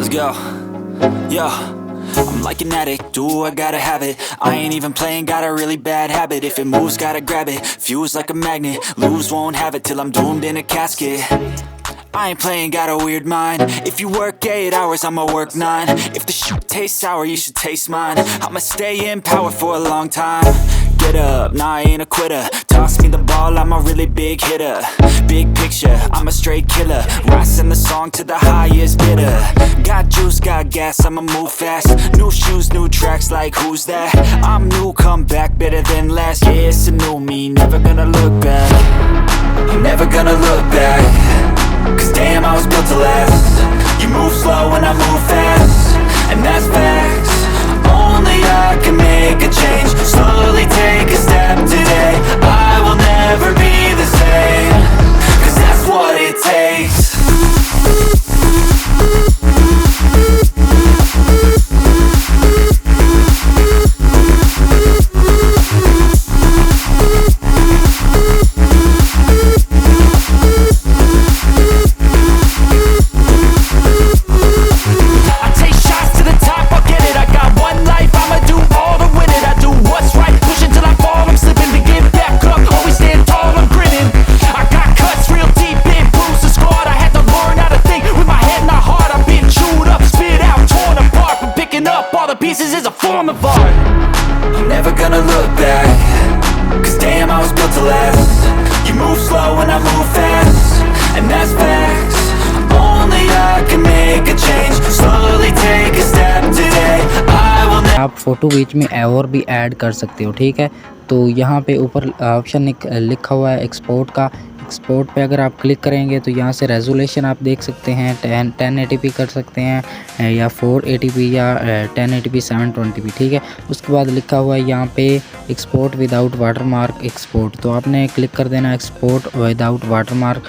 Let's go. Yo, I'm like an addict, do I gotta have it. I ain't even playing, got a really bad habit. If it moves, gotta grab it, fuse like a magnet. Lose, won't have it till I'm doomed in a casket. I ain't playing, got a weird mind. If you work 8 hours, I'ma work 9. If the shit tastes sour, you should taste mine. I'ma stay in power for a long time. Get up, nah, I ain't a quitter. Toss me the ball, I'm a really big hitter. Big picture, I'm a straight killer. Rising the song to the highest bidder. Got juice, got gas, I'ma move fast. New shoes, new tracks, like who's that? I'm new, come back, better than last. Yeah, it's a new me, never gonna look back. I'm never gonna look back. Cause damn, I was built to last. You move slow and I move fast, and that's facts. Only I can make a change. Slowly take a step today. I will never be the same. Cause that's what it takes. Pieces is a form of art. I'm never gonna look back. Cause damn, I was built to last. You move slow and I move fast, and that's facts. Only I can make a change. Slowly take a step today. I will never. आप photo बीच में और भी add कर सकते हो, ठीक है। तो यहाँ पे ऊपर ऑप्शन लिखा हुआ है एक्सपोर्ट का। एक्सपोर्ट पे अगर आप क्लिक करेंगे तो यहाँ से रेजोल्यूशन आप देख सकते हैं 1080p कर सकते हैं या 480p या 1080p 720p, ठीक है। उसके बाद लिखा हुआ है यहाँ पे एक्सपोर्ट विदाउट वाटरमार्क एक्सपोर्ट, तो आपने क्लिक कर देना एक्सपोर्ट विदाउट वाटरमार्क।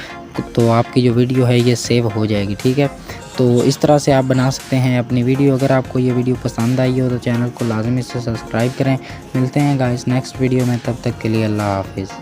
तो आपकी जो वीडियो है ये सेव हो जाएगी, ठीक है। तो इस तरह से आप बना सकते हैं अपनी वीडियो। अगर आपको ये वीडियो पसंद आई हो तो चैनल को लाजमी से सब्सक्राइब करें। मिलते हैं गाइस नेक्स्ट वीडियो में, तब तक के लिए अल्लाह हाफिज़।